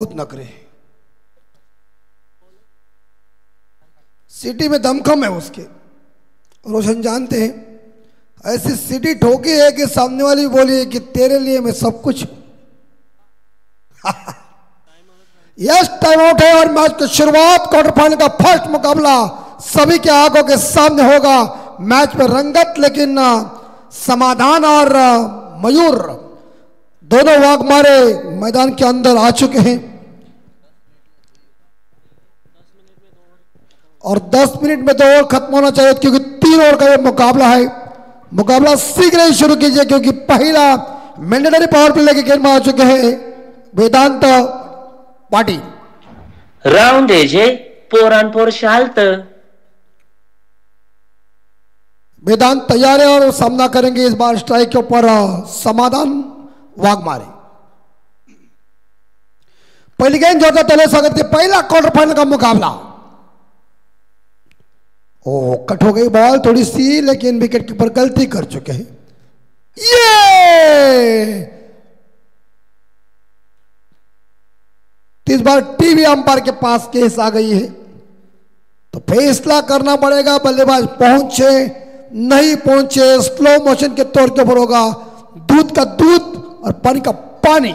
नखरे। सिटी में दमखम है उसके, रोशन जानते हैं। ऐसी सिटी ठोकी है कि सामने वाली बोली है कि तेरे लिए मैं सब कुछ यस, टाइम आउट है और मैच की शुरुआत। क्वार्टर फाइनल का फर्स्ट मुकाबला सभी के आंखों के सामने होगा। मैच में रंगत लेकिन समाधान और मयूर दोनों वाघमारे मैदान के अंदर आ चुके हैं और 10 मिनट में 2 ओवर खत्म होना चाहिए क्योंकि 3 ओवर का ये मुकाबला है। मुकाबला शीघ्र ही शुरू कीजिए क्योंकि पहला मैंडेटरी पावर प्ले लेके गेम में आ चुके हैं वेदांत पाटिल। राउंड एजे पोरानपोर शाल्त। वेदांत तैयार है और सामना करेंगे इस बार स्ट्राइक के ऊपर समाधान वाघमारे। पहली गेंद जोरदार तले स्वागत के पहला क्वार्टर फाइनल का मुकाबला। ओ कट हो गई बॉल थोड़ी सी, लेकिन विकेट कीपर गलती कर चुके हैं। ये इस बार टीवी अंपायर के पास केस आ गई है तो फैसला करना पड़ेगा। बल्लेबाज पहुंचे नहीं पहुंचे, स्लो मोशन के तौर के ऊपर होगा। दूध का दूध और पानी का पानी।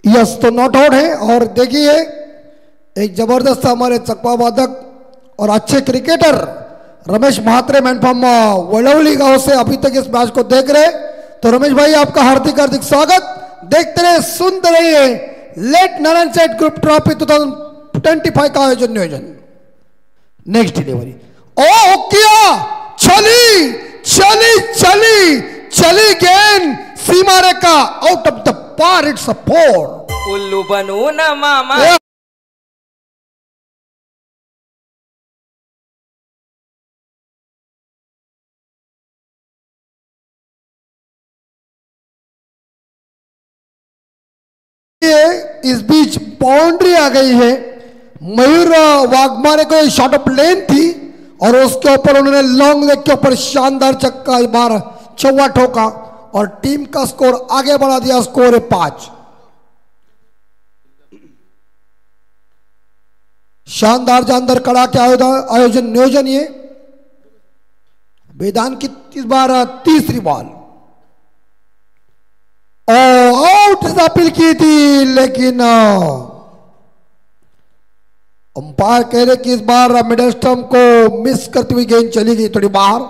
यस तो नॉट आउट है। और देखिए एक जबरदस्त हमारे चकवा वादक और अच्छे cricketer Ramesh Mhatre man from Vadauli गांव से अभी तक इस मैच को देख रहे। तो रमेश भाई आपका हार्दिक हार्दिक स्वागत। देखते रहे सुनते रहिए लेट नारायण सेठ ग्रुप ट्रॉफी 2025 का आयोजन नियोजन। नेक्स्ट डिलीवरी ओ किया, चली चली चली चली गेंद सीमा रेखा आउट ऑफ द पार। It's a 4। उल्लू बनू ना मामा। इस बीच बाउंड्री आ गई है। मयूर वाघमारे को शॉट ऑफ लेन थी और उसके ऊपर उन्होंने लॉन्ग लेग के ऊपर शानदार छक्का इस बार चौवा ठोका और टीम का स्कोर आगे बढ़ा दिया। स्कोर है 5। शानदार जानदार कड़ा के आयोजन नियोजन। ये वेदांत की इस बार तीसरी बॉल आउट अपील की थी, लेकिन अंपायर कह रहे कि इस बार मिडल स्टंप को मिस करती हुई गेंद चली गई थोड़ी बाहर।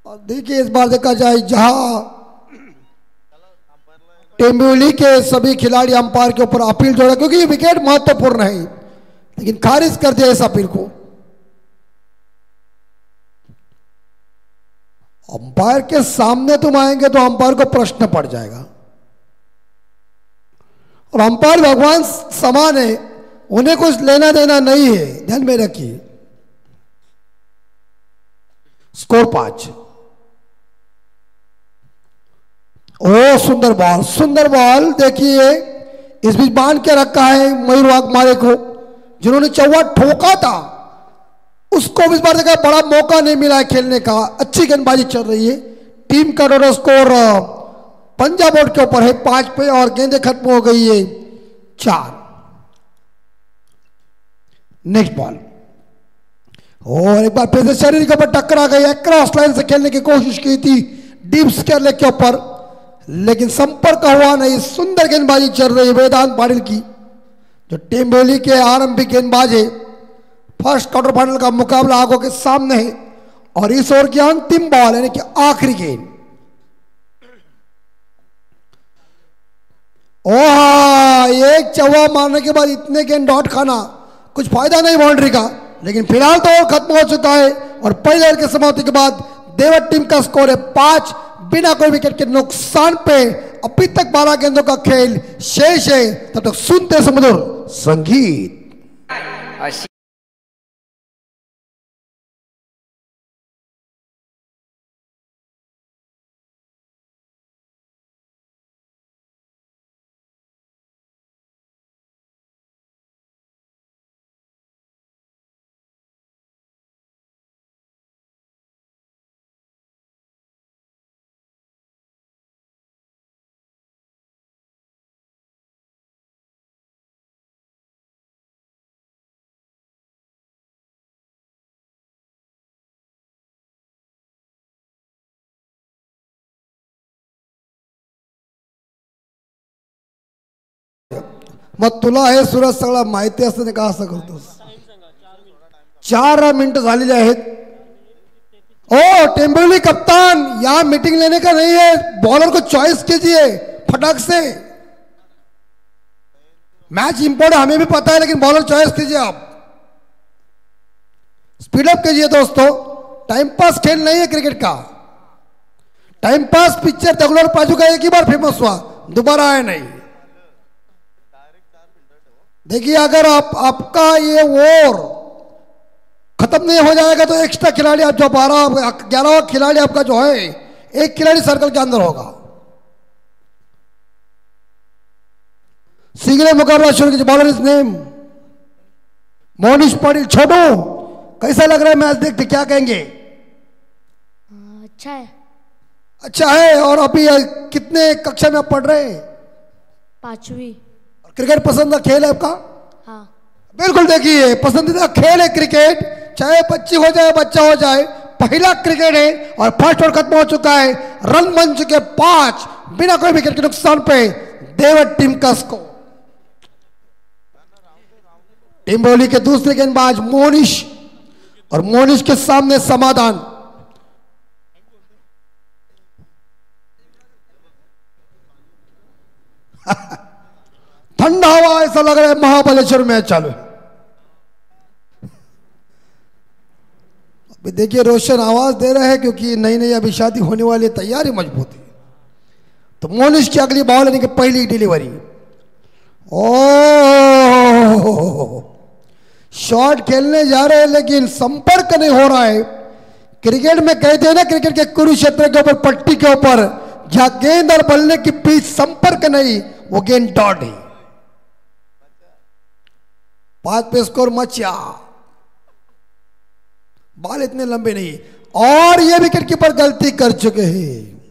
और देखिए इस बार देखा जाए जहां टेम्बिवली के सभी खिलाड़ी अंपायर के ऊपर अपील जोड़ा क्योंकि ये विकेट महत्वपूर्ण है, लेकिन खारिज कर दिया इस अपील को। अंपायर के सामने तुम आएंगे तो अंपायर को प्रश्न पड़ जाएगा और अंपायर भगवान समान है, उन्हें कुछ लेना देना नहीं है, ध्यान में रखिए। स्कोर 5। ओ सुंदर बॉल, सुंदर बॉल। देखिए इस बीच बांध के रखा है मयूर वाघमारे को, जिन्होंने चौवा ठोका था उसको इस बार देखा बड़ा मौका नहीं मिला है खेलने का। अच्छी गेंदबाजी चल रही है। टीम का टोटल स्कोर पंजाब बोर्ड के ऊपर है 5 पे और गेंदें खत्म हो गई है 4। नेक्स्ट बॉल और एक बार फिर से शरीर के ऊपर टकरा गई। क्रॉस लाइन से खेलने की कोशिश की थी डीप स्क्वायर लेग के ऊपर, लेकिन संपर्क हुआ नहीं। सुंदर गेंदबाजी चल रही है वेदांत पाटिल की, जो टेम्बिवली के आरंभिक गेंदबाज है। फर्स्ट क्वार्टर फाइनल का मुकाबला आंखों के सामने है और इस ओवर की अंतिम बॉल यानी कि आखिरी गेंद। ओह एक चौवा मारने के बाद इतने गेंद डॉट खाना कुछ फायदा नहीं बाउंड्री का, लेकिन फिलहाल तो खत्म हो चुका है और पहले ओवर की समाप्ति के बाद देवट टीम का स्कोर है 5, बिना कोई विकेट के नुकसान पे अभी तक 12 गेंदों का खेल शेष है। तब तक सुनते सुमधुर संगीत। मग तुला हे सूरज सगळं माहिती असताना का असं करतोस? 4 मिनिट झालेले आहेत। ओ टेम्बोली कप्तान, यहाँ मीटिंग लेने का नहीं है, बॉलर को चॉइस कीजिए फटाक से। मैच इंपॉर्टेंट हमें भी पता है, लेकिन बॉलर चॉइस कीजिए आप, स्पीड अप कीजिए दोस्तों। टाइम पास खेल नहीं है क्रिकेट का। टाइम पास पिक्चर तगलोर पाजू का एक ही बार फेमस हुआ, दोबारा आया नहीं। देखिए अगर आपका ये ओवर खत्म नहीं हो जाएगा तो एक्स्ट्रा खिलाड़ी आप जो 11वां खिलाड़ी आपका जो है, एक खिलाड़ी सर्कल के अंदर होगा। शीघ्र मुकाबला शुरू कीजिए। Bowler is name Monish Patil. छोटू कैसा लग रहा है मैच देखते, क्या कहेंगे? अच्छा है। अच्छा है। और अभी कितने कक्षा में आप पढ़ रहे हैं? 5वीं। क्रिकेट पसंद खेल है आपका? हाँ बिल्कुल। देखिए पसंदीदा खेल है क्रिकेट, चाहे बच्ची हो जाए बच्चा हो जाए, पहला क्रिकेट है। और फर्स्ट ओवर खत्म हो चुका है। रन बन चुके 5 बिना कोई विकेट के नुकसान पे देवट टीम का स्कोर। टिम्बोली के दूसरे गेंदबाज मोनिश, और मोनिश के सामने समाधान। ठंडा हवा ऐसा लग रहा है महाबलेश्वर मैच चालू है। अभी देखिए रोशन आवाज दे रहे हैं क्योंकि नई नई अभी शादी होने वाली, तैयारी मजबूत है। तो मोनिश की अगली बॉल यानी कि पहली डिलीवरी। ओ शॉट खेलने जा रहे हैं लेकिन संपर्क नहीं हो रहा है। क्रिकेट में कहते हैं ना, क्रिकेट के कुरुक्षेत्र के ऊपर पट्टी के ऊपर जहां गेंद और बल्ले के बीच संपर्क नहीं, वो गेंद डॉट है। 5 पे स्कोर मचा। बॉल इतने लंबे नहीं, और ये विकेट कीपर गलती कर चुके हैं।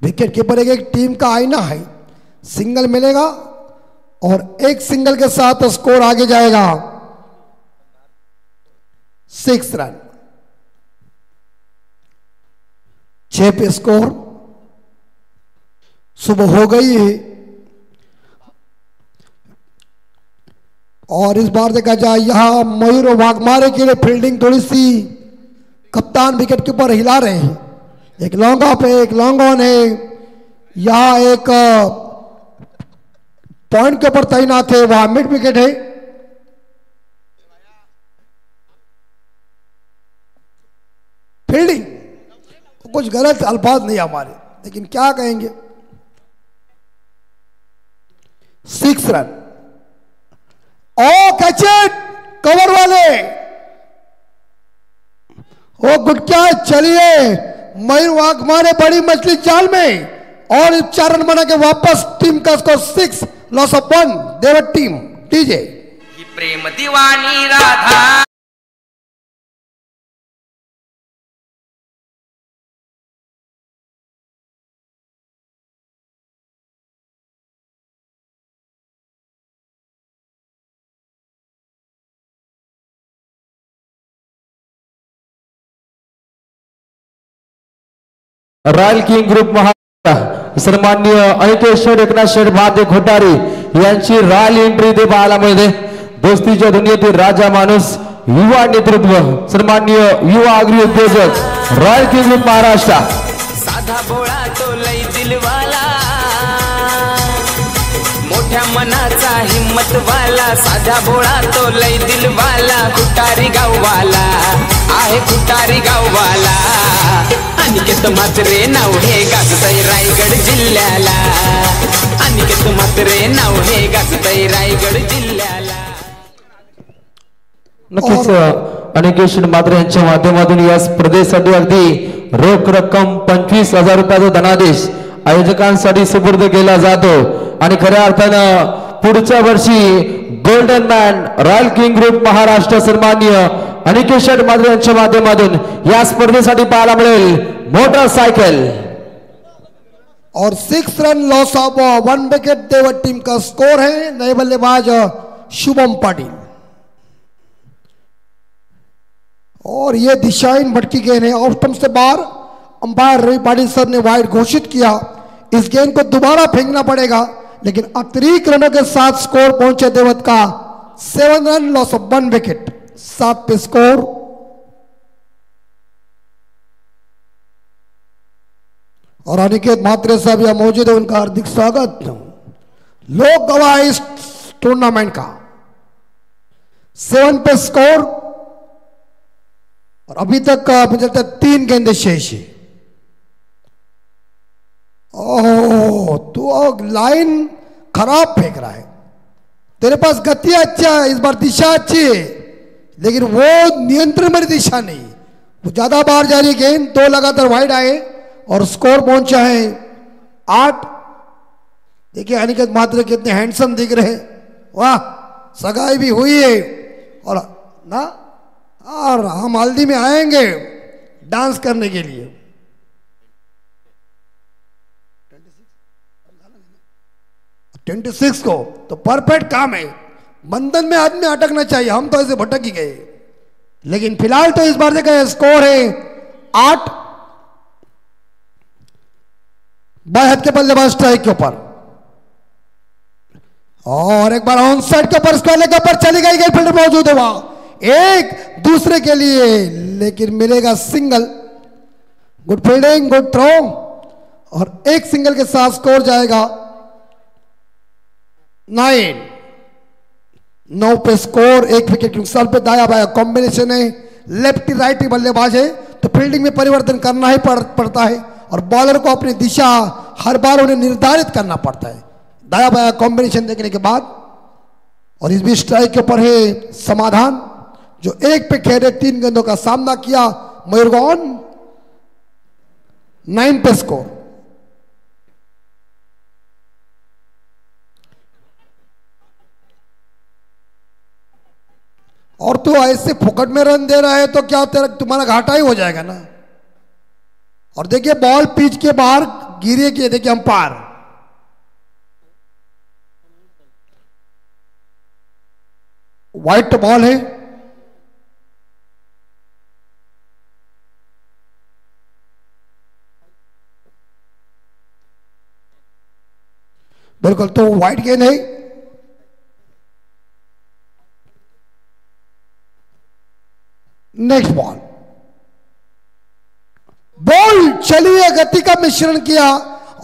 विकेट कीपर एक टीम का आईना है। सिंगल मिलेगा और एक सिंगल के साथ स्कोर आगे जाएगा। 6 रन, 6 पे स्कोर। सुबह हो गई है और इस बार देखा जाए यहां मयूर वाघमारे के लिए फील्डिंग थोड़ी सी कप्तान विकेट के ऊपर हिला रहे हैं। एक लॉन्ग ऑफ है, एक लॉन्ग ऑन है। यहां एक पॉइंट के ऊपर तैनात है, वहां मिड विकेट है। फील्डिंग कुछ गलत अल्फाज नहीं हमारे, लेकिन क्या कहेंगे। 6 run. Oh catch it, cover वाले। Oh good catch. चलिए मयूर वाघमारे बड़ी मछली जाल में, और 4 रन बना के वापस टीम का स्कोर 6, लॉस ऑफ 1 देवट टीम। डीजे प्रेम दीवानी Radha. Royal king group Maharashtra सन्माननीय अनिकेश्वर एकनाथ शेठ भाते घोटारी यांची रॉयल एंट्री दे बालामध्ये दोस्तीच्या दुनियेतील राजा माणूस युवा नेतृत्व सन्माननीय युवा अग्री उद्योजक रॉयल किंग ग्रुप महाराष्ट्र। साधा बोळा तो लई दिलवाला, मोठ्या मनाचा हिम्मत वाला, साधा बोळा तो लई दिलवाला, कुटारी गाववाला। आहे खुटारी गाववाला अनिकेत म्हात्रे नाव हे गाजतय रायगड जिल्ह्याला अनिकेत म्हात्रे नाव हे गाजतय रायगड जिल्ह्याला नक्कीच अनिकेत म्हात्रे यांच्या माध्यमातून या स्पर्धेसाठी अगदी रोख रक्कम 25,000 रुपयाचा धनादेश आयोजकांसाठी सुपूर्द केला जातो आणि खऱ्या अर्थानं पुढच्या वर्षी golden man royal king group Maharashtra सन्माननीय अनिकेत म्हात्रे यांच्या माध्यमातून या स्पर्धेसाठी पाहायला मिळेल मोटरसाइकिल और 6 रन लॉस ऑफ 1 विकेट देवट टीम का स्कोर है। नए बल्लेबाज शुभम पाटिल और ये दिशाहीन भटकी गेंद है ऑफ स्टंप से बाहर। अंपायर रवि पाटिल सर ने वाइड घोषित किया। इस गेंद को दोबारा फेंकना पड़ेगा लेकिन अतिरिक्त रनों के साथ स्कोर पहुंचे देवत का 7 रन लॉस ऑफ 1 विकेट 7 पे स्कोर। और अनिकेत म्हात्रे साहब यहां मौजूद है, उनका हार्दिक स्वागत। लोक गवाह इस टूर्नामेंट का 7 पे स्कोर और अभी तक मुझे लगता है 3 गेंदें शेष है। ओह तू लाइन खराब फेंक रहा है, तेरे पास गति अच्छा है, इस बार दिशा अच्छी है लेकिन वो नियंत्रण में दिशा नहीं, वो ज्यादा बाहर जा रही गेंद। 2 लगातार वाइड आए और स्कोर पहुंचा है 8। देखिए अनिकेत म्हात्रे कितने हैंडसम दिख रहे हैं, वाह सगाई भी हुई है और ना और हम हल्दी में आएंगे डांस करने के लिए। 26 को तो परफेक्ट काम है। बंधन में आदमी अटकना चाहिए, हम तो ऐसे भटक ही गए। लेकिन फिलहाल तो इस बार देखा स्कोर है 8। बाएं हाथ के बल्लेबाज स्ट्राइक के ऊपर और एक बार ऑन साइड के ऊपर स्क्वायर के ऊपर चली गई, फील्डर मौजूद है वहां एक दूसरे के लिए लेकिन मिलेगा single. Good fielding, good throw और एक सिंगल के साथ स्कोर जाएगा 9 पे स्कोर। 1 विकेट के नुकसान पे दाया बाया कॉम्बिनेशन है, लेफ्टी राइटी बल्लेबाज है तो फील्डिंग में परिवर्तन करना ही पड़ता है और बॉलर को अपनी दिशा हर बार उन्हें निर्धारित करना पड़ता है दाया बाया कॉम्बिनेशन देखने के बाद। और इस भी स्ट्राइक के ऊपर है समाधान जो 1 पे खेले 3 गेंदों का सामना किया मयूरगौन। 9 पे स्कोर। और तो ऐसे फुकट में रन दे रहा है तो क्या तुम्हारा घाटा ही हो जाएगा ना। और देखिए बॉल पिच के बाहर गिरे के, देखिए अंपायर व्हाइट बॉल है। बिल्कुल तो व्हाइट गेंद है। नेक्स्ट बॉल, बॉल चलिए गति का मिश्रण किया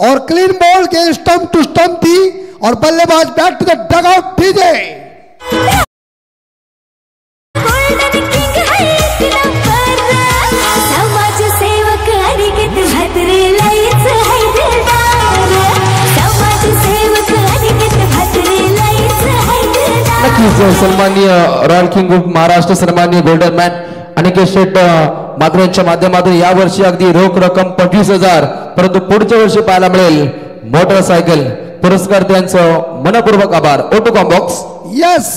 और क्लीन बॉल के स्टंप टू स्टंप थी और बल्लेबाज बैक टू द डगआउट भेजे। समाज सेवक अनिकेत म्हात्रे लईच है दिलदार, समाज सेवक अनिकेत म्हात्रे लईच है दिलदार। नक्कीच सन्माननीय रॉयल किंग ग्रुप महाराष्ट्र सन्माननीय गोल्डन मॅन अनिकेत म्हात्रे यांच्या माध्यमातून या वर्षी अगदी रोख रक्कम 25,000 परंतु पुढच्या वर्षी पाहायला मिळेल मोटरसायकल। पुरस्कार त्यांचं मनपूर्वक आभार। Auto combox. यस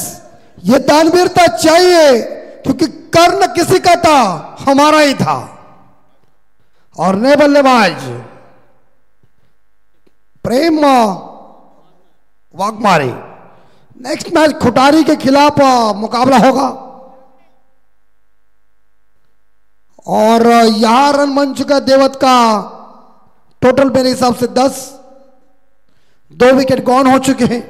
ये दानवीरता चाहिए क्योंकि कर्ण किसी का था, हमारा ही था। और नए बल्लेबाज प्रेम वाघमारे। नेक्स्ट मैच खुटारी के खिलाफ मुकाबला होगा और यहां रन मंच का देवत का टोटल मेरे हिसाब से 10, 2 विकेट गॉन हो चुके हैं।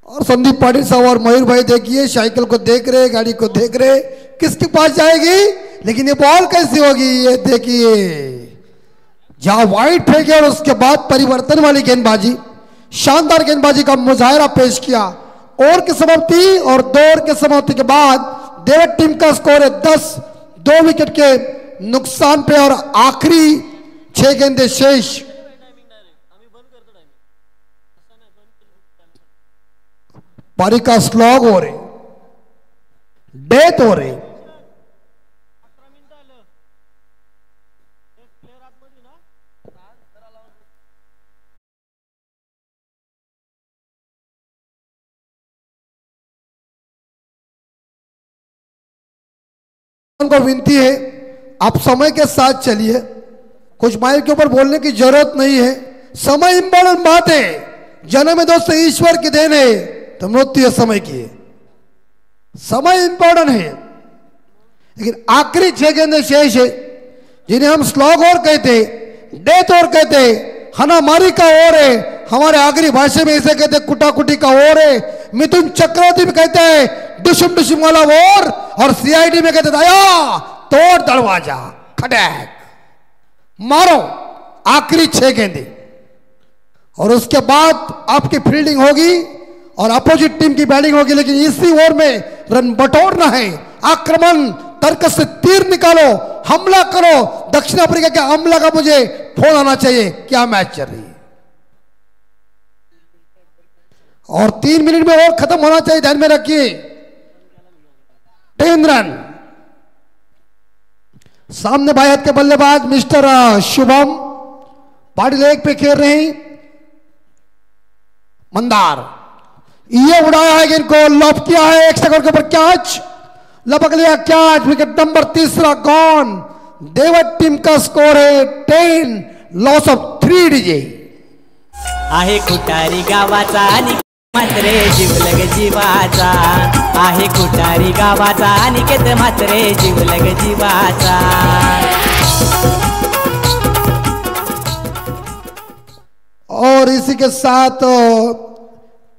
और संदीप पाटिल साहब और मयूर भाई देखिए साइकिल को देख रहे, गाड़ी को देख रहे, किसके पास जाएगी लेकिन ये बॉल कैसी होगी, ये देखिए जहां वाइड फेंके और उसके बाद परिवर्तन वाली गेंदबाजी, शानदार गेंदबाजी का मुजाहरा पेश किया। ओवर की समाप्ति और 2 ओवर की समाप्ति के बाद देवट टीम का स्कोर है 10, 2 विकेट के नुकसान पे और आखिरी 6 गेंदें शेष। पारी का स्लॉग हो रहे, डेथ हो रही। को विनती है आप समय के साथ चलिए, कुछ माइल के ऊपर बोलने की जरूरत नहीं है। समय इंपॉर्टेंट बात है, जन्म में दोस्तों ईश्वर की देन है तो मृत्यु समय की है। समय इंपॉर्टेंट है, लेकिन आखिरी 6 गेंदें शेष है जिन्हें हम स्लॉग और कहते, डेथ और कहते, हनामारी का ओर है, हमारे आखिरी भाषा में इसे कहते कुटाकुटी का ओर है। मिथुन चक्रवर्ती भी कहते हैं दुशुम दुशुम वाला ओर, और सीआईडी में कहते दया तोड़ दरवाजा, खटैक मारो आखिरी 6 गेंदें, और उसके बाद आपकी फील्डिंग होगी और अपोजिट टीम की बैटिंग होगी। लेकिन इसी ओवर में रन बटोरना है, आक्रमण तर्क से तीर निकालो, हमला करो। दक्षिण अफ्रीका के हमला का मुझे फोन आना चाहिए, क्या मैच चल रही है, और 3 मिनट में और खत्म होना चाहिए, ध्यान में रखिए। 10 रन। सामने बायत के बल्लेबाज मिस्टर शुभम पार्टी लेग पे खेल रहे हैं। मंदार ये उड़ाया है गेंद को, लॉब किया है, 1 सेकंड के ऊपर कैच, लपक लिया कैच, विकेट नंबर 3 गॉन। देवट टीम का स्कोर है 10, लॉस ऑफ 3 डीजे। आहे कुटारी गावाचा आणि मात्रे जीवलग जीवाचा, आहे कुटारी गावाचा अनिकेत मात्रे जीवलग जीवाचा। और इसी के साथ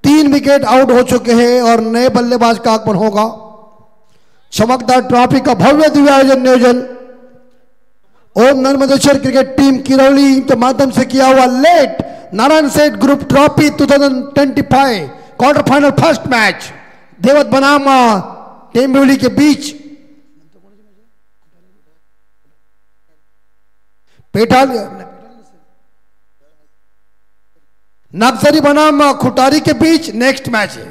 3 विकेट आउट हो चुके हैं और नए बल्लेबाज का आगमन होगा। चमकदार ट्रॉफी का भव्य दिव्य आयोजन नियोजन ओम नर्मदेश्वर क्रिकेट टीम किरौली के माध्यम से किया हुआ लेट नारायण सेठ group trophy 2025 quarter final first match देवत बनाम टेम्बिवली के बीच। पेटाल नक्सरी बनाम खुटारी के बीच नेक्स्ट मैच है।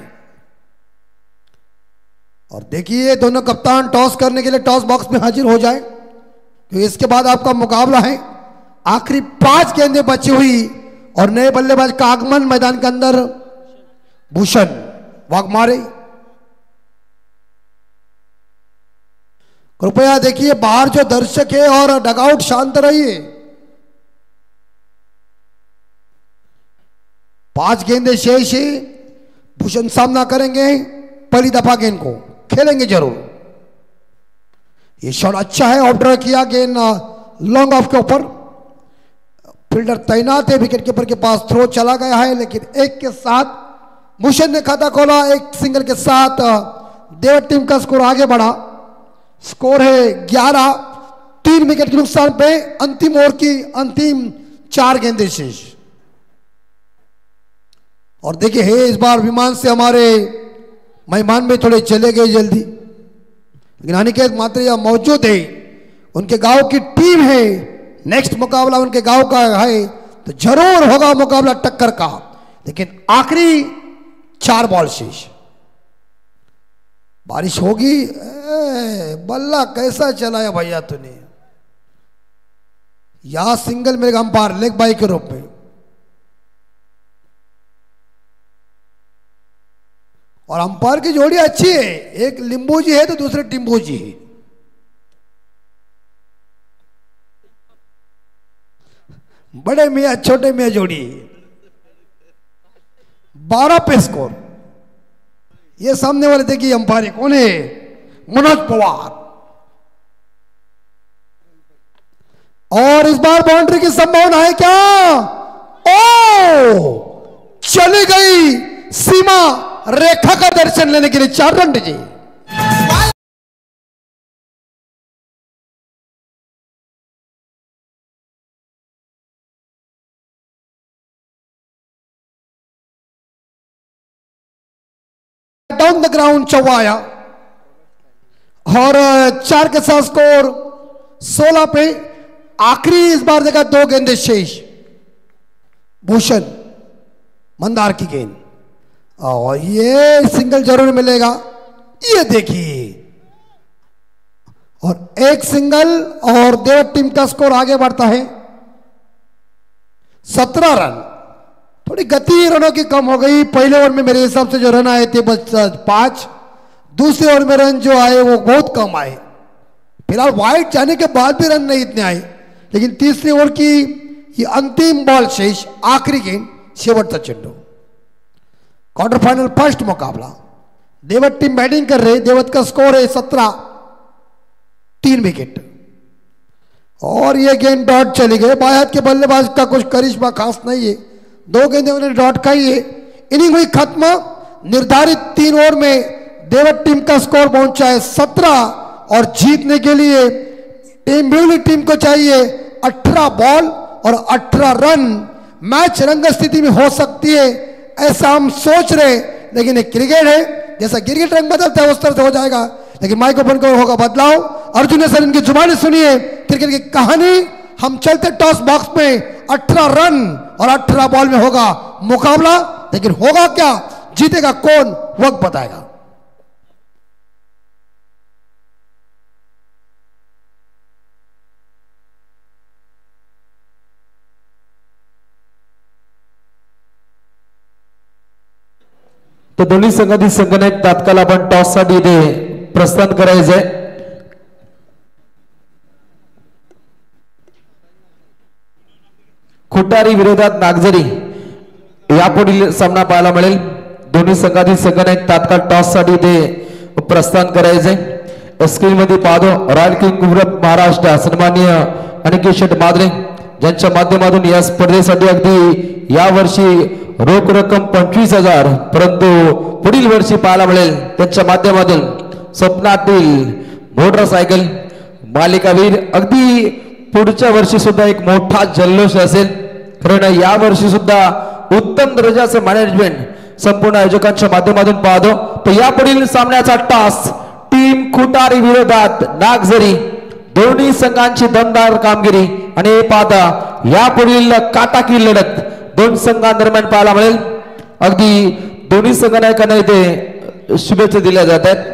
और देखिए दोनों कप्तान टॉस करने के लिए टॉस बॉक्स में हाजिर हो जाए, क्योंकि इसके बाद आपका मुकाबला है। आखिरी 5 गेंदें बची हुई और नए बल्लेबाज का आगमन मैदान के अंदर। भूषण वाघमारे, कृपया देखिए बाहर जो दर्शक है और डगआउट शांत रहिए। 5 गेंदें शेष है। भूषण सामना करेंगे, पहली दफा गेंद को खेलेंगे जरूर। ये शॉट अच्छा है, ऑफ ड्रा किया, गेंद लॉन्ग ऑफ के ऊपर, फील्डर तैनात है, विकेट कीपर के पास थ्रो चला गया है। लेकिन एक के साथ भूषण ने खाता खोला, एक सिंगल के साथ देवट टीम का स्कोर आगे बढ़ा। स्कोर है 11, 3 विकेट के नुकसान पे अंतिम ओवर की अंतिम 4 गेंदें शेष। और देखिए है इस बार विमान से हमारे मेहमान में थोड़े चले गए जल्दी, लेकिन अनिकेत मात्रे मौजूद है, उनके गांव की टीम है। नेक्स्ट मुकाबला उनके गांव का है तो जरूर होगा मुकाबला टक्कर का। लेकिन आखिरी 4 बॉल शेष, बारिश होगी। बल्ला कैसा चलाया भैया तूने, यहां सिंगल मेरे अंपायर लेग बाई के रूप में। और अंपायर की जोड़ी अच्छी है, एक लिंबू जी है तो दूसरे टिंबू जी है। बड़े मियां छोटे मियां जोड़ी, 12 पे स्कोर। ये सामने वाले देखिए अंपायर कौन है, मनोज पवार। और इस बार बाउंड्री की संभावना है क्या? ओ चली गई सीमा रेखा का दर्शन लेने के लिए 4 रन जी। ऑन द ग्राउंड चौवा आया और 4 के साथ स्कोर 16 पे। आखिरी इस बार देखा 2 गेंदे शेष। भूषण मंदार की गेंद और ये सिंगल जरूर मिलेगा। ये देखिए और एक सिंगल और देवत टीम का स्कोर आगे बढ़ता है 17 रन। थोड़ी गति रनों की कम हो गई। पहले ओवर में मेरे हिसाब से जो रन आए थे बस 5। दूसरे ओवर में रन जो आए वो बहुत कम आए। फिलहाल वाइड जाने के बाद भी रन नहीं इतने आए, लेकिन तीसरे ओवर की ये अंतिम बॉल शेष, आखिरी गेंद, शेवटचा चेंडू। क्वार्टर फाइनल फर्स्ट मुकाबला। देवत टीम बैटिंग कर रही। देवत का स्कोर है 17, 3 विकेट और ये गेंद डॉट चली गई। बाएं हाथ के बल्लेबाज का कुछ करिश्मा खास नहीं है। 2 गेंदें उन्होंने डॉट खाई है। इनिंग हुई खत्म। निर्धारित 3 ओवर में देवत टीम का स्कोर पहुंचा है 17 और जीतने के लिए टीम ब्यूली टीम को चाहिए 18 बॉल और 18 रन। मैच रंग स्थिति में हो सकती है ऐसा हम सोच रहे, लेकिन एक क्रिकेट है, जैसा क्रिकेट रंग बदलता है उस तरह से हो जाएगा। लेकिन माइक ओपन कर होगा बदलाव। अर्जुन ने सर इनकी जुबानी सुनिए क्रिकेट की कहानी। हम चलते टॉस बॉक्स में 18 रन और 18 बॉल में होगा मुकाबला, लेकिन होगा क्या, जीतेगा कौन, वक्त बताएगा। तो दोन्ही संघातील संघनायक तात्काळ आपण टॉस साठी इथे प्रस्थान करायचंय। खुटारी विरोधात नागझरी यापुढील सामना पाहायला मिळेल। दोन्ही संघातील संघनायक तात्काळ टॉस साठी इथे प्रस्थान करायचंय। स्क्रीन मध्ये पाहतो रॉयल किंग ग्रुप महाराष्ट्र सन्माननीय अनिकेत शेठ माद्रे ज्यांच्या माध्यमातून या स्पर्धेसाठी अगदी या वर्षी रोख रक्कम 25,000, परंतु पुढील वर्षी पाहायला मिळेल त्यांच्या माध्यमातून स्वप्नातील मोटरसायकल मालिकावीर। अगदी पुढच्या वर्षी सुद्धा एक मोठा जल्लोष असेल, कारण या वर्षी सुद्धा उत्तम दर्जाचं मॅनेजमेंट संपूर्ण आयोजकांच्या माध्यमातून पाहतो। तर या पुढील सामन्याचा टॉस टीम खुटारी विरोधात नागझरी, दोन्ही संघांची दमदार कामगिरी आणि हे पाहता या पुढील काटाकी लढत 2 संघांदरम्यान पाहायला मिळेल। अगदी दोन्ही संघनायकांना इथे शुभेच्छा दिल्या जात आहेत।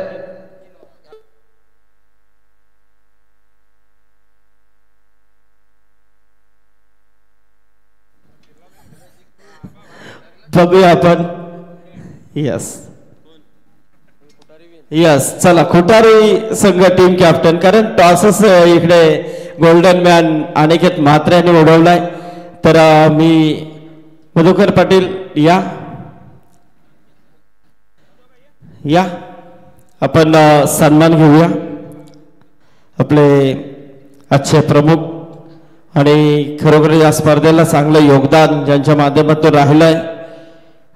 बघूया आपण। यस चला खुटारी संघ टीम कॅप्टन, कारण टॉसच इकडे गोल्डन मॅन अनिकेत म्हात्रे यांनी उडवलाय। तर मी मधुकर पाटील या आपण सन्मान घेऊया आपले आजचे प्रमुख आणि खरोखर या स्पर्धेला चांगलं योगदान ज्यांच्या माध्यमातून राहिलंय।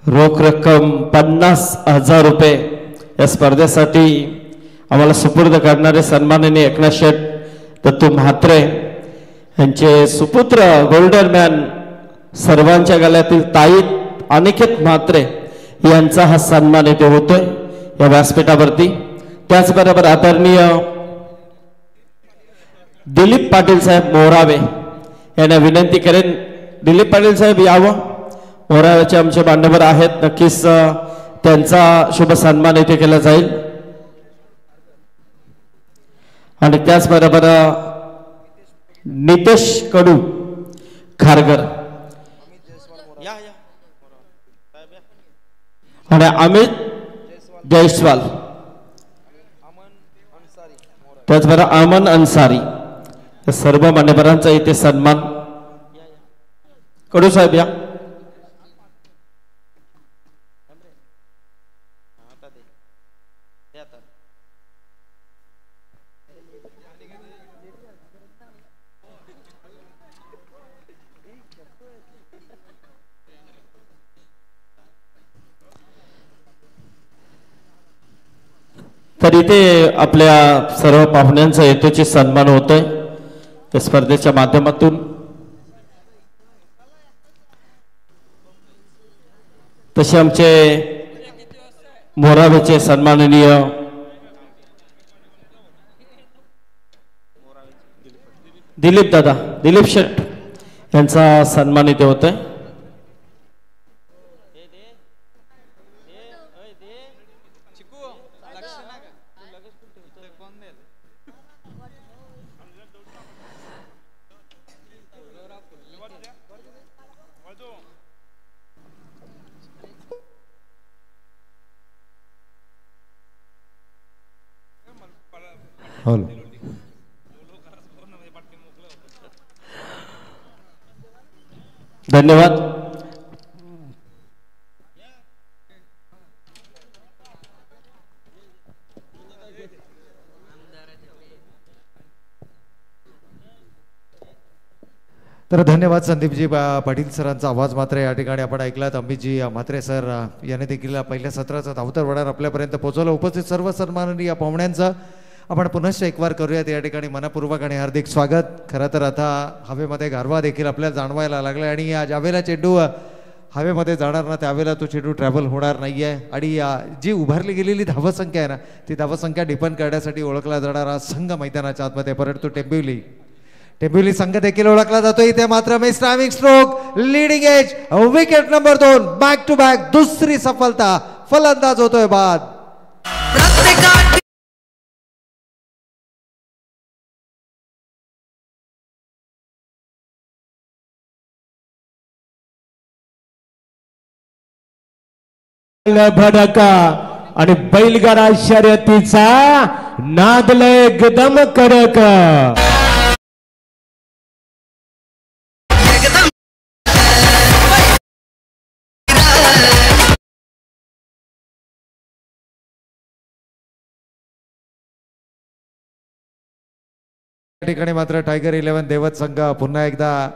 रोख रक्कम 50,000 रुपये या स्पर्धेसाठी आम्हाला सुपूर्द करणारे सन्माननीय एकनाथ शेठ दत्तू म्हात्रे यांचे सुपुत्र गोल्डन मॅन सर्वांच्या गळ्यातील ताईत अनिकेत म्हात्रे यांचा हा सन्मान इथे होतोय या व्यासपीठावरती। त्याचबरोबर आदरणीय दिलीप पाटील साहेब मोरावे यांना विनंती करेन, दिलीप पाटील साहेब यावं। मोरावेचे आमचे मान्यवर आहेत, नक्कीच त्यांचा शुभ सन्मान इथे केला जाईल। आणि त्याचबरोबर नितेश कडू खारगर आणि अमित जयस्वाल, त्याचबरोबर अमन अन्सारी, या सर्व मान्यवरांचा इथे सन्मान। कडू साहेब या। तर इथे आपल्या सर्व पाहुण्यांचा यथोचित सन्मान होतोय त्या स्पर्धेच्या माध्यमातून। तसे आमचे मोरावेचे सन्माननीय दिलीप शेट यांचा सन्मान इथे होतोय. धन्यवाद. तर धन्यवाद संदीपजी पाटील सरांचा आवाज मात्र या ठिकाणी आपण ऐकलात. अमितजी म्हात्रे सर याने देखील पहिल्या सत्राचा धावतर वडार आपल्यापर्यंत पोहोचवलं. उपस्थित सर्व सन्माननीय पाहुण्यांचं आपण पुनश्च एक वार करूयात या ठिकाणी मनपूर्वक आणि हार्दिक स्वागत. खरं तर आता हवेमध्ये गारवा देखील आपल्याला जाणवायला लागला आणि ज्यावेळेला चेंडू हवेमध्ये जाणार ना त्यावेळेला तो चेंडू ट्रॅव्हल होणार नाही आहे. आणि जी उभारली गेलेली धावसंख्या आहे ना ती धावसंख्या डिपेंड करण्यासाठी ओळखला जाणारा संघ मैदानाच्या आतमध्ये परंतु टेंबिवली संघ देखील ओळखला जातो. इथे मात्र मिस्ट्रामिक stroke leading edge wicket number 2 back to back दुसरी सफलता फलंदाज होतोय बाद. भडका आणि बैलगाडा शर्यतीचा नादलय एकदम कडक. या ठिकाणी मात्र टायगर 11 देवत संघ पुन्हा एकदा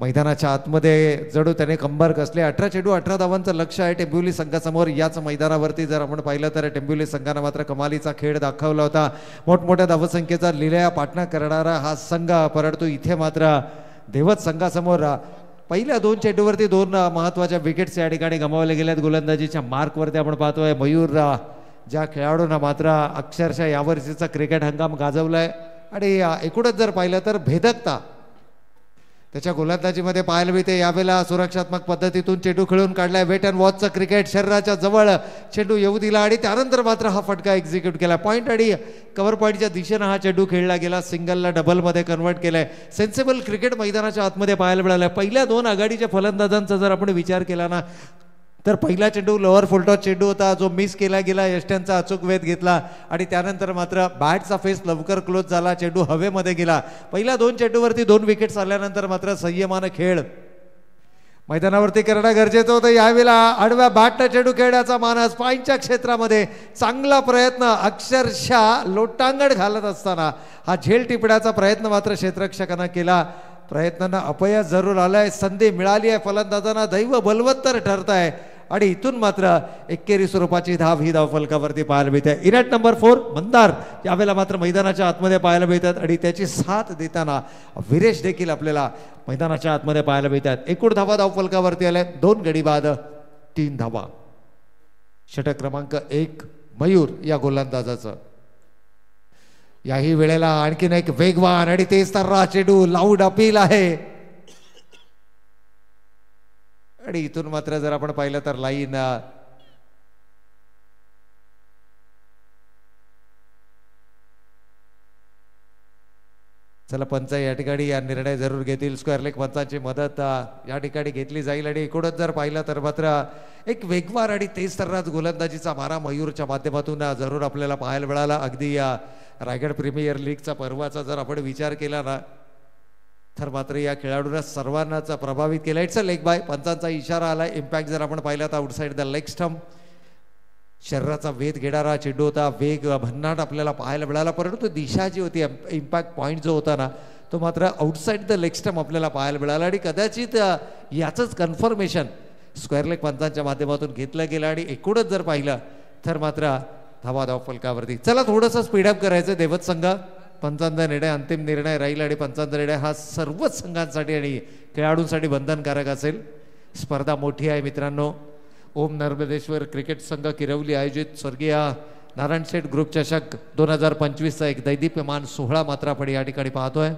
मैदानाच्या आतमध्ये जडू त्याने कंबर कसले. 18 चेंडू 18 धावांचं लक्ष आहे टेंबिवली संघासमोर. याच मैदानावरती जर आपण पाहिलं तर टेंबिवली संघानं मात्र कमालीचा खेळ दाखवला होता. मोठमोठ्या धावसंख्येचा लिलया पाठणा करणारा हा संघ परंतु इथे मात्र देवत संघासमोर पहिल्या 2 चेंडूवरती 2 महत्वाच्या विकेट्स या ठिकाणी गमावल्या गेल्यात. गोलंदाजीच्या मार्कवरती आपण पाहतोय मयूर ज्या खेळाडूंना मात्र अक्षरशः यावर्षीचा क्रिकेट हंगाम गाजवलाय आणि एकूणच जर पाहिलं तर भेदकता त्याच्या गोलंदाजीमध्ये पाहायला मिळते. यावेळेला सुरक्षात्मक पद्धतीतून चेंडू खेळून काढलाय. वेट अँड वॉचचा क्रिकेट शरीराच्या जवळ चेंडू येऊ दिला आणि त्यानंतर मात्र हा फटका एक्झिक्यूट केला. पॉईंट आणि कव्हर पॉईंटच्या दिशेनं हा चेंडू खेळला गेला. सिंगलला डबलमध्ये कन्वर्ट केलाय. सेन्सिबल क्रिकेट मैदानाच्या आतमध्ये पाहायला मिळालं. पहिल्या 2 आघाडीच्या फलंदाजांचा जर आपण विचार केला ना तर पहिला चेंडू लोअर फुलटॉस चेंडू होता जो मिस केला गेला. यष्ट्यांचा अचूक वेध घेतला आणि त्यानंतर मात्र बॅटचा फेस लवकर क्लोज झाला. चेंडू हवेमध्ये गेला. पहिल्या 2 चेंडूवरती 2 विकेट्स आल्यानंतर मात्र संयमानं खेळ मैदानावरती करणं गरजेचं होतं. यावेळेला आडव्या बॅटनं चेंडू खेळण्याचा मानस पाईंच्या क्षेत्रामध्ये चांगला प्रयत्न अक्षरशः लोटांगण घालत असताना हा झेल टिपण्याचा प्रयत्न मात्र क्षेत्ररक्षकांना केला. प्रयत्नांना अपयश जरूर आलाय. संधी मिळाली आहे फलंदाजांना. दैव बलवत्तर ठरत आहे आणि इथून मात्र एकेरी स्वरूपाची धाव ही धाव फलकावरती पाहायला मिळते. इनॅट नंबर 4 मंदार यावेळेला मात्र मैदानाच्या आतमध्ये पाहायला मिळतात आणि त्याची साथ देताना विरेश देखील आपल्याला मैदानाच्या आतमध्ये पाहायला मिळतात. एकूण धावा धाव फलकावरती आल्या 2 गडी बाद 3 धावा. षटक क्रमांक 1 मयूर या गोलंदाजाचं. याही वेळेला आणखीन एक वेगवान आणि तेज तर्रा चेंडू लाऊड अपील आहे आणि इथून मात्र जर आपण पाहिलं तर लाईन चला पंच या ठिकाणी या निर्णय जरूर घेतील. स्क्वेअर लेग पंचांची मदत या ठिकाणी घेतली जाईल आणि एकूणच जर पाहिलं तर मात्र एक वेगवान आणि तेज तर्राच गोलंदाजीचा मारा मयूरच्या माध्यमातून जरूर आपल्याला पाहायला मिळाला. अगदी या रायगड प्रीमियर लीगचा पर्वाचा जर आपण विचार केला ना तर मात्र या खेळाडूंना सर्वांनाच प्रभावित केला. It's a leg bye. पंचांचा इशारा आला. इम्पॅक्ट जर आपण पाहिला तर आउटसाइड द लेग स्टंप. शरीराचा वेध घेणारा चेंडू होता. वेग भन्नाट आपल्याला पाहायला मिळाला परंतु दिशा जी होती इम्पॅक्ट पॉईंट जो होता ना तो मात्र आउटसाइड द लेग स्टंप आपल्याला पाहायला मिळाला आणि कदाचित याचंच कन्फर्मेशन स्क्वेअर लेग पंचांच्या माध्यमातून घेतलं गेलं आणि एकूणच जर पाहिलं तर मात्र धावा धाव फलकावरती. चला थोडंसं स्पीडअप करायचं. देवत संघ पंचांचा निर्णय अंतिम निर्णय राहील आणि पंचांचा निर्णय हा सर्वच संघांसाठी आणि खेळाडूंसाठी बंधनकारक असेल. स्पर्धा मोठी आहे मित्रांनो. ओम नर्मदेश्वर क्रिकेट संघ किरवली आयोजित स्वर्गीय नारायण शेठ ग्रुप चषक 2025चा एक दैदिप्यमान सोहळा मात्र आपण या ठिकाणी पाहतोय.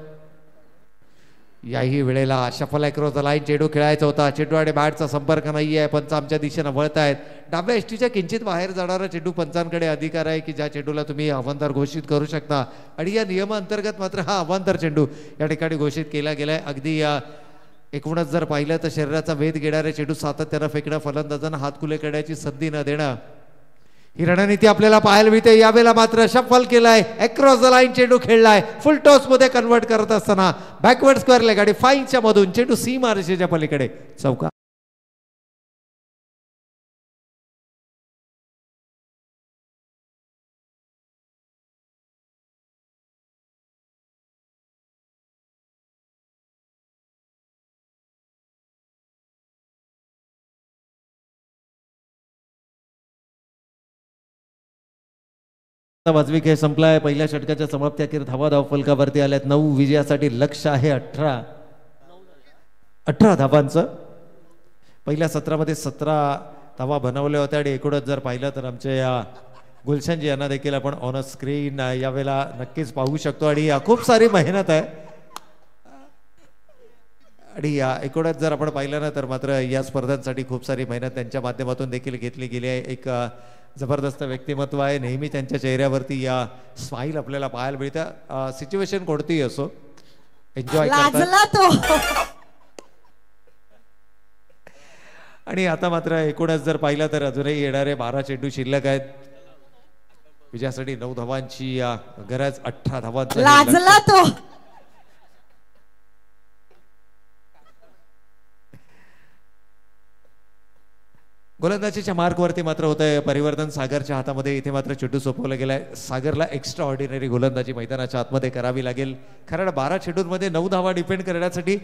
याही वेळेला शफल अक्रॉस द लाईन चेंडू खेळायचा होता. चेंडू आणि बॅटचा संपर्क नाही आहे. पंच आमच्या दिशेनं वळतायत. डाव्या एसटीच्या किंचित बाहेर जाणारा चेंडू पंचांकडे अधिकार आहे की ज्या चेंडूला तुम्ही अवांतर घोषित करू शकता आणि या नियमांतर्गत मात्र हा अवांतर चेंडू या ठिकाणी घोषित केला गेलाय. अगदी या एकूणच जर पाहिलं तर शरीराचा वेध घेणारे चेंडू सातत्यानं फेकणं, फलंदाजांना हातकुले करण्याची संधी न देणं ही रणनीती आपल्याला पाहायला मिळते. यावेळेला मात्र शफल केलाय. अक्रॉस द लाईन चेंडू खेळलाय. फुल टॉस मध्ये कन्वर्ट करत असताना बॅकवर्ड स्क्वेअर लेग आणि फाईनच्या मधून चेंडू सीमा रेषेच्या पलीकडे चौका. वाजवी खेळ संपलाय. पहिल्या षटकाच्या समाप्तीअखेर धावा धावफलकावरती आल्यात. 9 विजयासाठी लक्ष्य आहे 18 धावांचं. पहिल्या सत्रामध्ये 17 धावा बनवल्या होत्या आणि एकूणच जर पाहिलं तर आमच्या या गुलशनजी यांना देखील आपण ऑन स्क्रीन यावेळेला नक्कीच पाहू शकतो आणि खूप सारी मेहनत आहे आणि एकूणच जर आपण पाहिलं ना तर मात्र या स्पर्धांसाठी खूप सारी मेहनत त्यांच्या माध्यमातून देखील घेतली गेली आहे. एक जबरदस्त व्यक्तिमत्व आहे. नेहमी त्यांच्या चेहऱ्यावरती या स्माईल आपल्याला पाहायला मिळतं. सिच्युएशन कोणतीही असो एन्जॉय करतात. आणि आता मात्र एकूणच जर पाहिलं तर अजूनही येणारे 12 चेंडू शिल्लक आहेत. विजयासाठी 9 धावांची गरज. 18 धावांचा गोलंदाजीच्या मार्कवरती मात्र होत आहे परिवर्तन. सागरच्या हातामध्ये इथे मात्र चेंडू सोपवला गेलाय. सागरला एक्स्ट्रा ऑर्डिनरी गोलंदाजी मैदानाच्या आतमध्ये करावी लागेल कारण 12 चेंडूंमध्ये 9 धावा डिपेंड करण्यासाठी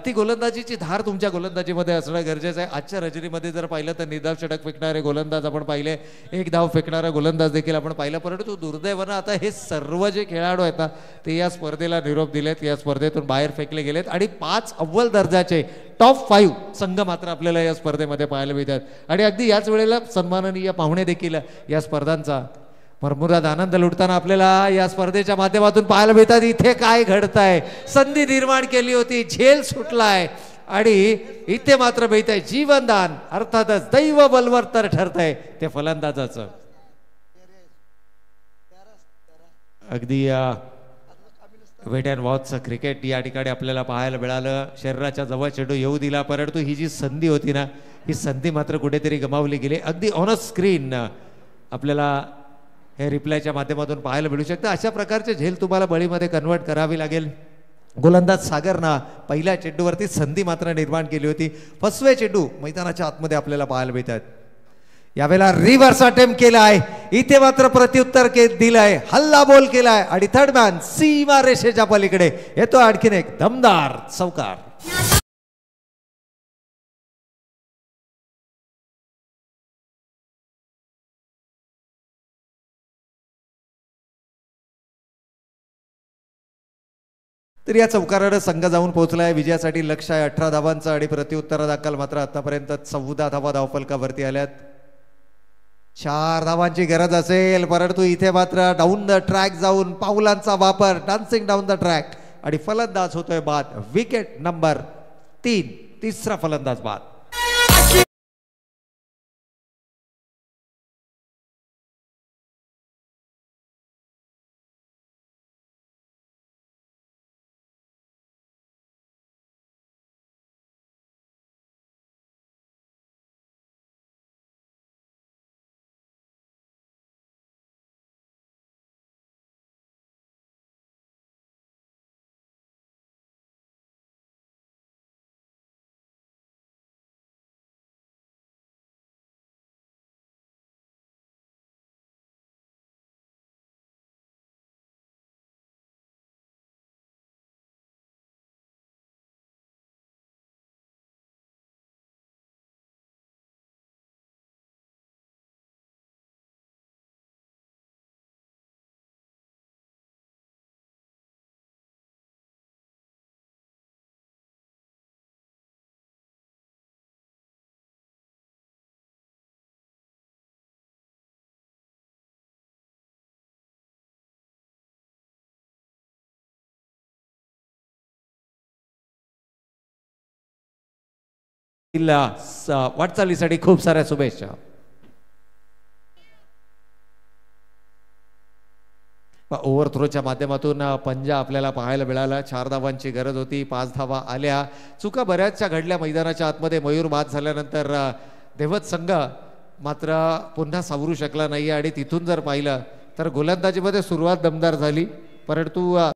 ती गोलंदाजीची धार तुमच्या गोलंदाजीमध्ये असणं गरजेचं आहे. आजच्या रजनीमध्ये जर पाहिलं तर निर्धाव षटक फेकणारे गोलंदाज आपण पाहिले, 1 धाव फेकणारा गोलंदाज देखील आपण पाहिला. परंतु दुर्दैवानं आता हे सर्व जे खेळाडू आहेत ना ते या स्पर्धेला निरोप दिलेत, या स्पर्धेतून बाहेर फेकले गेलेत आणि 5 अव्वल दर्जाचे टॉप 5 संघ मात्र आपल्याला या स्पर्धेमध्ये पाहायला मिळतात. आणि अगदी याच वेळेला सन्माननीय पाहुणे देखील या स्पर्धांचा भरमुराद आनंद लुटताना आपल्याला या स्पर्धेच्या माध्यमातून पाहायला मिळतात. इथे काय घडतंय, संधी निर्माण केली होती, झेल सुटलाय आणि इथे मात्र मिळतंय जीवनदान. अर्थातच दैव बलवत्तर ठरतंय ते फलंदाजाचं. अगदी वेट अँड वॉचचं क्रिकेट या ठिकाणी आपल्याला पाहायला मिळालं. शरीराच्या जवळ चेंडू येऊ दिला परंतु ही जी संधी होती ना ही संधी मात्र कुठेतरी गमावली गेली. अगदी ऑन स्क्रीन आपल्याला हे रिप्लायच्या माध्यमातून पाहायला मिळू शकतं. अशा प्रकारचे झेल तुम्हाला बळीमध्ये कन्वर्ट करावी लागेल. गोलंदाज सागरना पहिल्या चेंडूवरती संधी मात्र निर्माण केली होती. 5वे चेंडू मैदानाच्या आतमध्ये आपल्याला पाहायला मिळतात. यावेळेला रिव्हर्स अटेम्प्ट केलाय. इथे मात्र प्रत्युत्तर दिलंय, हल्ला बोल केलाय आणि थर्ड मॅन सीमा रेषेच्या पलीकडे येतो आणखीन एक दमदार चौकार. तर या चौकारानं संघ जाऊन पोहोचलाय. विजयासाठी लक्ष्य आहे 18 धावांचं आणि प्रत्युत्तर दाखल मात्र आतापर्यंत 14 धावा धावफलकावरती आल्यात. 4 धावांची गरज असेल परंतु इथे मात्र डाऊन द ट्रॅक जाऊन पावलांचा वापर, डान्सिंग डाऊन द ट्रॅक आणि फलंदाज होतोय बाद. विकेट नंबर 3, तिसरा फलंदाज बाद. वाटचालीसाठी खूप साऱ्या शुभेच्छा. ओव्हरथ्रोच्या माध्यमातून पंजा आपल्याला पाहायला मिळाला. 4 धावांची गरज होती, 5 धावा आल्या. चुका बऱ्याचशा घडल्या मैदानाच्या आतमध्ये. मयूर बाद झाल्यानंतर देवत संघ मात्र पुन्हा सावरू शकला नाही आणि तिथून जर पाहिलं तर गोलंदाजीमध्ये सुरुवात दमदार झाली, परंतु